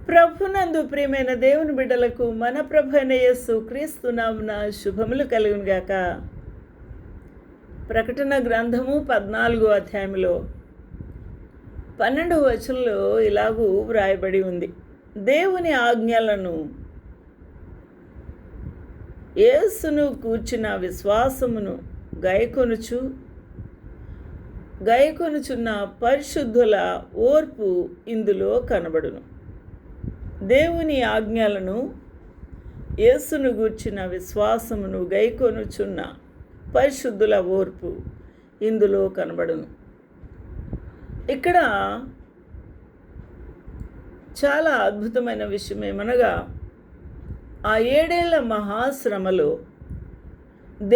ప్రభునందు ప్రియమైన దేవుని బిడ్డలకు మన ప్రభు అయిన యేసు క్రీస్తు నామమున శుభములు కలుగును గాక. ప్రకటన గ్రంథము 14వ అధ్యాయంలో 12వ వచనంలో ఇలాగూ వ్రాయబడి ఉంది. దేవుని ఆజ్ఞలను యేసును కూర్చిన విశ్వాసమును గైకొనుచున్న పరిశుద్ధుల ఓర్పు ఇందులో కనబడును. దేవుని ఆజ్ఞలను యేసును గూర్చిన విశ్వాసమును గైకొనుచున్న పరిశుద్ధుల ఓర్పు ఇందులో కనబడును. ఇక్కడ చాలా అద్భుతమైన విషయం ఏమనగా, ఆ 7 ఏళ్ల మహాశ్రమలో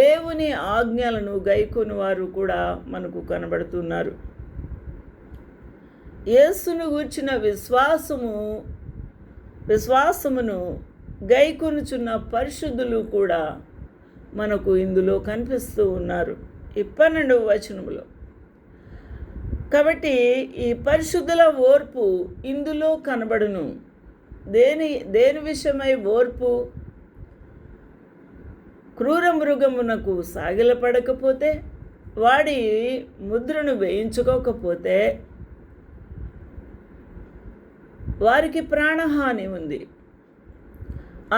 దేవుని ఆజ్ఞలను గైకొని వారు కూడా మనకు కనబడుతున్నారు. యేసును గూర్చిన విశ్వాసమును గైకొనుచున్న పరిశుద్ధులు కూడా మనకు ఇందులో కనిపిస్తూ ఉన్నారు ఈ 12వ వచనములో. కాబట్టి ఈ పరిశుద్ధుల ఓర్పు ఇందులో కనబడును. దేని విషయమై ఓర్పు? క్రూర మృగమునకు సాగిలపడకపోతే, వాడి ముద్రను వేయించుకోకపోతే వారికి ప్రాణహాని ఉంది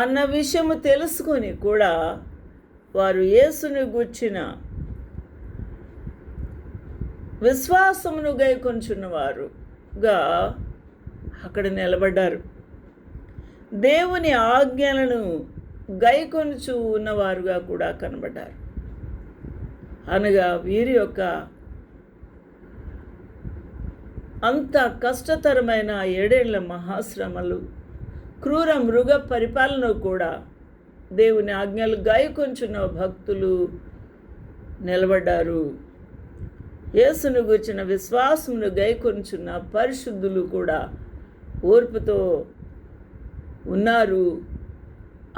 అన్న విషయము తెలుసుకొని కూడా వారు యేసుని గూర్చిన విశ్వాసమును గైకొంచున్నవారుగా అక్కడ నిలబడ్డారు. దేవుని ఆజ్ఞలను గైకొనుచు ఉన్నవారుగా కూడా కనబడ్డారు. అనగా వీరి యొక్క అంత కష్టతరమైన 7 ఏళ్ల మహాశ్రమలు, క్రూర మృగ పరిపాలన కూడా దేవుని ఆజ్ఞలు గైకొంచున్న భక్తులు నిలబడ్డారు. యేసును గూర్చిన విశ్వాసమును గైకొంచున్న పరిశుద్ధులు కూడా ఓర్పుతో ఉన్నారు.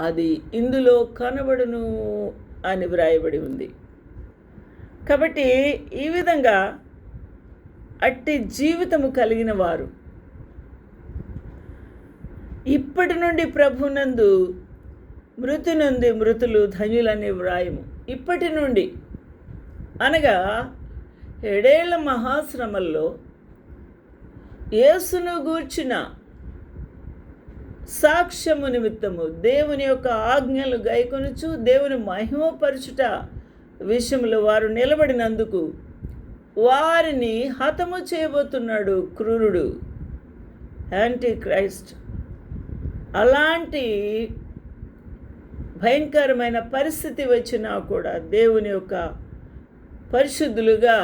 అది ఇందులో కనబడును అని వ్రాయబడి ఉంది. కాబట్టి ఈ విధంగా అట్టి జీవితము కలిగిన వారు ఇప్పటి నుండి ప్రభునందు మృతి నుండి మృతులు ధన్యులనే వ్రాయము. ఇప్పటి నుండి అనగా 7 ఏళ్ల మహాశ్రమల్లో యేసును గూర్చిన సాక్ష్యము నిమిత్తము దేవుని యొక్క ఆజ్ఞలు గైకొనుచు దేవుని మహిమపరచుట విషయంలో వారు నిలబడినందుకు వారిని హతము చేయబోతున్నాడు క్రూరుడు, యాంటీ క్రైస్ట్. అలాంటి భయంకరమైన పరిస్థితి వచ్చినా కూడా దేవుని యొక్క పరిశుద్ధులుగా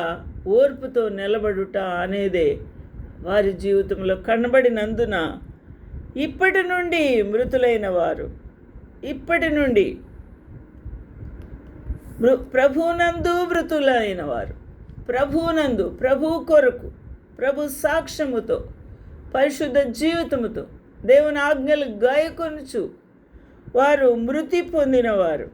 ఓర్పుతో నిలబడుట అనేదే వారి జీవితంలో కనబడినందున ఇప్పటి నుండి మృతులైన వారు, ఇప్పటి నుండి ప్రభునందు మృతులైన వారు, ప్రభునందు ప్రభు కొరకు ప్రభు సాక్ష్యముతో పరిశుద్ధ జీవితముతో దేవుని ఆజ్ఞలు గాయకొనుచు వారు మృతి పొందినవారు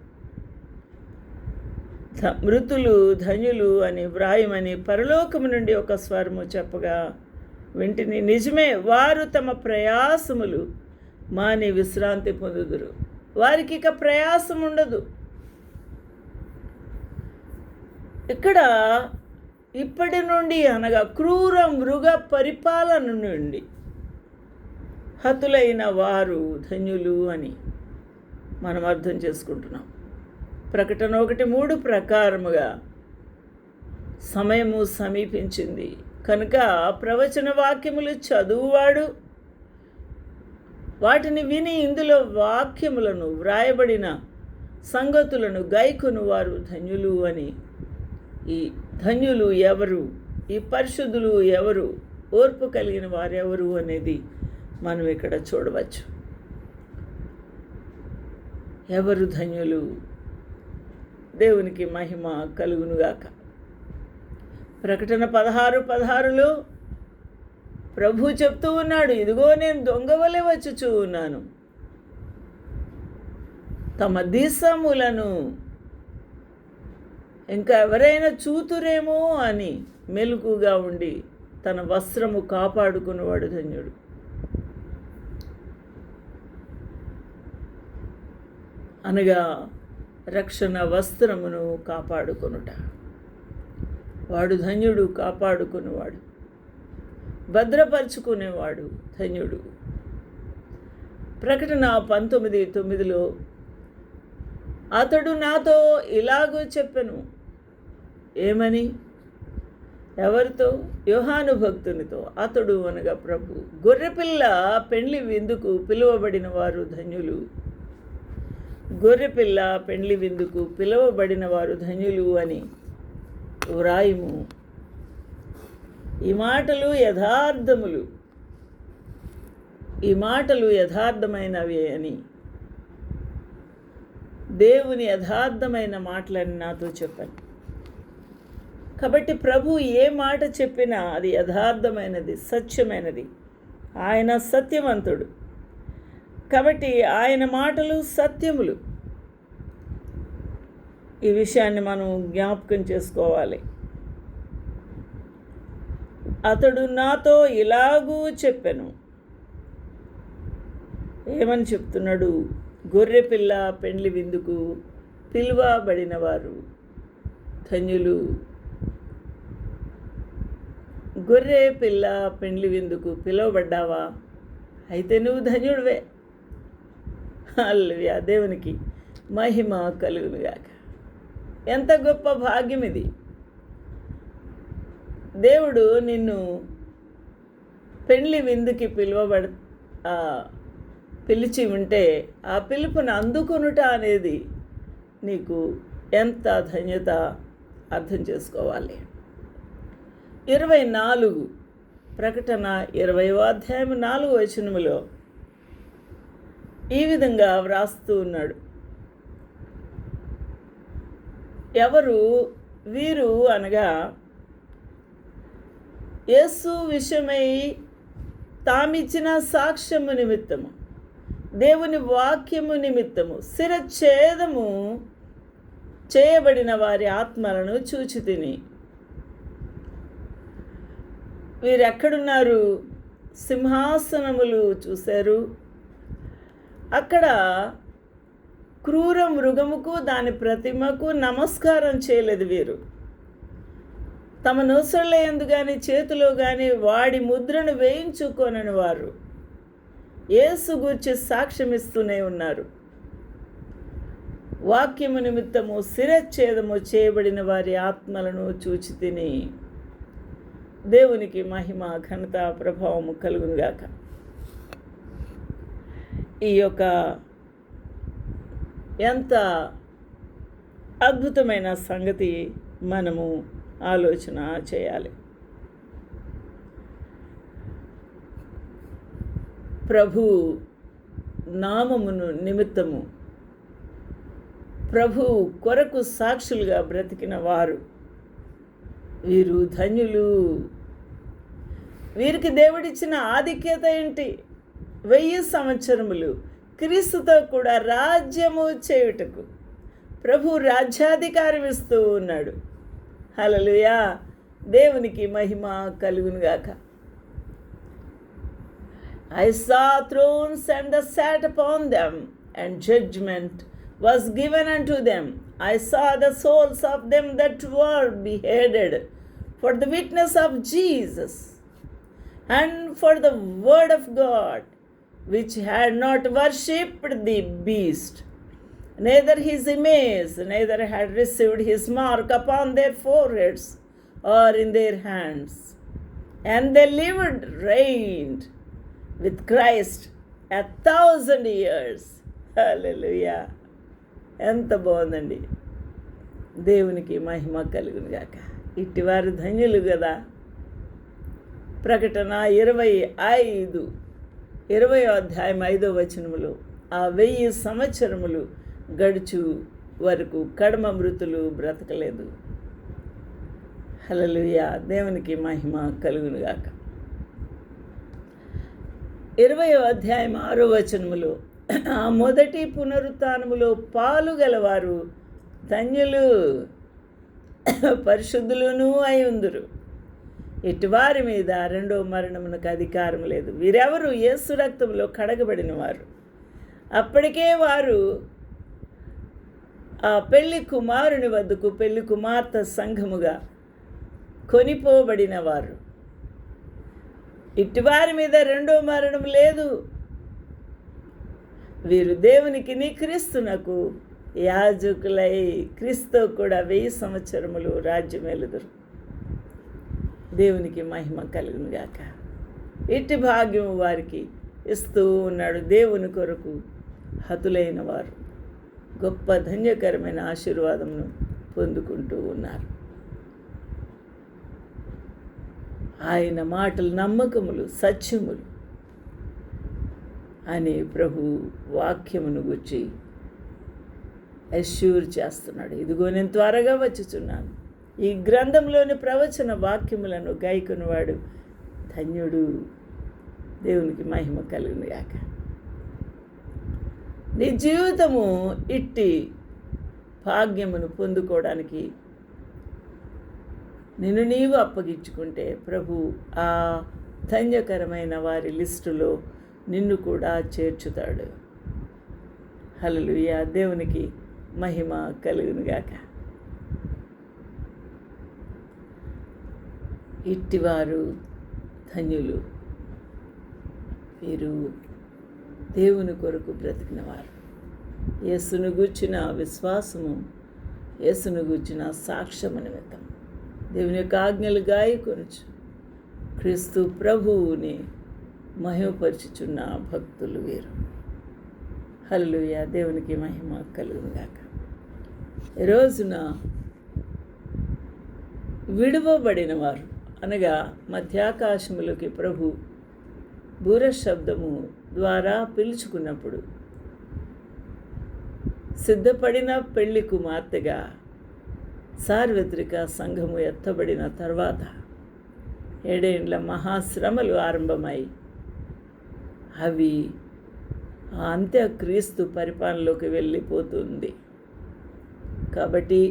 మృతులు ధన్యులు అని వ్రాయమని పరలోకము నుండి ఒక స్వరము చెప్పగా వింటిని. నిజమే, వారు తమ ప్రయాసములు మాని విశ్రాంతి పొందుదురు. వారికి ఇక ప్రయాసం ఉండదు. ఇక్కడ ఇప్పటి నుండి అనగా క్రూర మృగ పరిపాలన నుండి హతులైన వారు ధన్యులు అని మనం అర్థం చేసుకుంటున్నాం. ప్రకటన 1:3 ప్రకారముగా సమయము సమీపించింది కనుక ప్రవచన వాక్యములు చదువువాడు వాటిని విని ఇందులో వాక్యములను వ్రాయబడిన సంగతులను గైకొను వారు ధన్యులు అని. ఈ ధన్యులు ఎవరు? ఈ పరిశుద్ధులు ఎవరు? ఓర్పు కలిగిన వారెవరు అనేది మనం ఇక్కడ చూడవచ్చు. ఎవరు ధన్యులు? దేవునికి మహిమ కలుగునుగాక. ప్రకటన 16:16లో ప్రభు చెప్తూ ఉన్నాడు, ఇదిగో నేను దొంగవలె వచ్చుచూ ఉన్నాను. తమ దీసములను ఇంకా ఎవరైనా చూతురేమో అని మెలకుగా ఉండి తన వస్త్రము కాపాడుకునేవాడు ధన్యుడు. అనగా రక్షణ వస్త్రమును కాపాడుకొనుట. వాడు ధన్యుడు, కాపాడుకునేవాడు, భద్రపరుచుకునేవాడు ధన్యుడు. ప్రకటన 19:9 అతడు నాతో ఇలాగూ చెప్పెను. ఏమని? ఎవరితో? యోహాను భక్తునితో. అతడు అనగా ప్రభు. గొర్రెపిల్ల పెండ్లి విందుకు పిలువబడిన వారు ధన్యులు. గొర్రెపిల్ల పెండ్లి విందుకు పిలువబడిన వారు ధన్యులు అని వ్రాయుము. ఈ మాటలు యథార్థములు, ఈ మాటలు యథార్థమైనవే అని, దేవుని యథార్థమైన మాటలని నాతో చెప్పాను. కాబట్టి ప్రభు ఏ మాట చెప్పినా అది యథార్థమైనది, సత్యమైనది. ఆయన సత్యవంతుడు కాబట్టి ఆయన మాటలు సత్యములు. ఈ విషయాన్ని మనం జ్ఞాపకం చేసుకోవాలి. అతడు నాతో ఇలాగూ చెప్పెను. ఏమని చెప్తున్నాడు? గొర్రెపిల్ల పెండ్లి విందుకు పిలువబడిన వారు ధన్యులు. గొర్రె పిల్ల పెండ్లి విందుకు పిలువబడ్డావా? అయితే నువ్వు ధన్యుడివే. హల్లెలూయా. దేవునికి మహిమ కలుగునుగాక. ఎంత గొప్ప భాగ్యం ఇది! దేవుడు నిన్ను పెండ్లి విందుకి పిలిచి ఉంటే ఆ పిలుపును అందుకొనుట అనేది నీకు ఎంత ధన్యత అర్థం చేసుకోవాలి. 24 ప్రకటన 20:4 ఈ విధంగా వ్రాస్తూ ఉన్నాడు. ఎవరు వీరు అనగా యేసు విషయమై తామిచ్చిన సాక్ష్యము నిమిత్తము, దేవుని వాక్యము నిమిత్తము శిరచ్ఛేదము చేయబడిన వారి ఆత్మలను చూచి తిని. వీరెక్కడున్నారు? సింహాసనములు చూశారు. అక్కడ క్రూర మృగముకు దాని ప్రతిమకు నమస్కారం చేయలేదు వీరు. తమ నొసళ్ళ యందు కానీ చేతిలో కానీ వాడి ముద్రను వేయించుకొనని వారు యేసు గూర్చి సాక్ష్యమిస్తూనే ఉన్నారు. వాక్యము నిమిత్తము శిరచ్ఛేదము చేయబడిన వారి ఆత్మలను చూచి తిని. దేవునికి మహిమ, ఘనత, ప్రభావము కలుగునుగాక. ఈ యొక్క ఎంత అద్భుతమైన సంగతి మనము ఆలోచన చేయాలి. ప్రభు నామమును నిమిత్తము, ప్రభు కొరకు సాక్షులుగా బ్రతికిన వారు వీరు ధన్యులు. వీరికి దేవుడిచ్చిన ఆధిక్యత ఏంటి? 1000 సంవత్సరములు క్రీస్తుతో కూడా రాజ్యము చేయుటకు ప్రభు రాజ్యాధికారం ఇస్తూ ఉన్నాడు. హల్లెలూయా. దేవునికి మహిమ కలుగునుగాక. I saw thrones and they sat upon them, and judgment was given unto them. I saw the souls of them that were beheaded for the witness of Jesus and for the word of God, which had not worshipped the beast, neither his image, neither had received his mark upon their foreheads or in their hands. And they lived, reigned with Christ 1,000 years. Hallelujah. ఎంత బాగుందండి. దేవునికి మహిమ కలుగునుగాక. ఇట్టివారు ధన్యులు కదా. ప్రకటన 20వ అధ్యాయం 5వ వచనములో ఆ 1000 సంవత్సరములు గడుచు వరకు కడమ మృతులు బ్రతకలేదు. హల్లెలూయా. దేవునికి మహిమ కలుగునుగాక. 20వ అధ్యాయం 6వ వచనములో ఆ మొదటి పునరుత్థానములో పాలు గలవారు ధన్యులు, పరిశుద్ధులను అయి ఉందురు. ఇటువారి మీద రెండవ మరణమునకు అధికారం లేదు. వీరెవరు? యేసు రక్తంలో కడగబడిన వారు. అప్పటికే వారు ఆ పెళ్లి కుమారుని వద్దకు పెళ్లి కుమార్తె సంఘముగా కొనిపోబడిన వారు. ఇట్టివారి మీద రెండో మరణం లేదు. వీరు దేవునికి క్రీస్తునకు యాజకులై క్రీస్తు కూడా 1000 సంవత్సరములు రాజ్యమేలుదురు. దేవునికి మహిమ కలుగునుగాక. ఇట్టి భాగ్యము వారికి ఇస్తూ ఉన్నాడు. దేవుని కొరకు హతులైన వారు గొప్ప ధన్యకరమైన ఆశీర్వాదమును పొందుకుంటూ ఉన్నారు. ఆయన మాటలు నమ్మకములు, సత్యములు అని ప్రభు వాక్యమును గురించి అష్యూర్ చేస్తున్నాడు. ఇదిగో నేను త్వరగా వచ్చుచున్నాను. ఈ గ్రంథంలోని ప్రవచన వాక్యములను గైకొనివాడు ధన్యుడు. దేవునికి మహిమ కలుగునుగాక. నీ జీవితము ఇట్టి భాగ్యమును పొందుకోవడానికి నిన్ను నీవు అప్పగించుకుంటే ప్రభు ఆ ధన్యకరమైన వారి లిస్టులో నిన్ను కూడా చేర్చుతాడు. హల్లెలూయా. దేవునికి మహిమ కలుగునుగాక. ఇట్టివారు ధన్యులు. వీరు దేవుని కొరకు బ్రతికినవారు. యేసును గూర్చిన విశ్వాసము, యేసును గూర్చిన సాక్ష్యము నిమిత్తం దేవుని యొక్క ఆజ్ఞలు గాయకొనుచు క్రీస్తు ప్రభువుని మహిమపరచుచున్న భక్తులు వీరు. హల్లెలూయా. దేవునికి మహిమ కలుగునుగాక. ఈ రోజున విడువబడిన వారు అనగా మధ్యాకాశములోకి ప్రభు బూర శబ్దము ద్వారా పిలుచుకున్నప్పుడు సిద్ధపడిన పెళ్లి కుమార్తెగా సార్వత్రిక సంఘము ఎత్తబడిన తర్వాత 7 ఏండ్ల మహాశ్రమలు ఆరంభమై అవి అంత్యక్రీస్తు పరిపాలనలోకి వెళ్ళిపోతుంది. కాబట్టి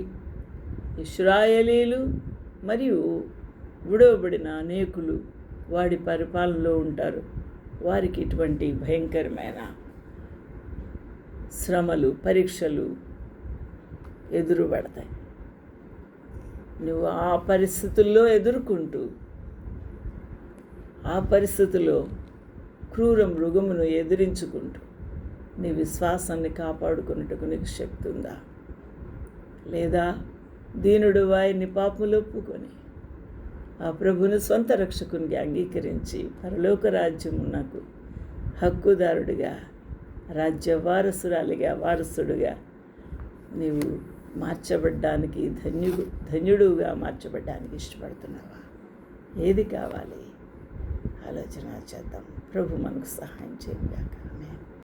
ఇశ్రాయేలీలు మరియు విడవబడిన అనేకులు వాడి పరిపాలనలో ఉంటారు. వారికి ఇటువంటి భయంకరమైన శ్రమలు, పరీక్షలు ఎదురుపడతాయి. నువ్వు ఆ పరిస్థితుల్లో ఎదుర్కొంటూ ఆ పరిస్థితుల్లో క్రూర మృగమును ఎదిరించుకుంటూ నీ విశ్వాసాన్ని కాపాడుకున్నట్టుకు నీకు శక్తి ఉందా? లేదా దీనుడు వారిని పాపములు ఒప్పుకొని ఆ ప్రభుని సొంత రక్షకునికి అంగీకరించి పరలోక రాజ్యమునకు హక్కుదారుడిగా, రాజ్య వారసుడుగా నీవు మార్చబడ్డానికి, ధన్యుడుగా మార్చబడ్డానికి ఇష్టపడుతున్నావా? ఏది కావాలి? ఆలోచన చేద్దాం. ప్రభు మనకు సహాయం చేయాలి.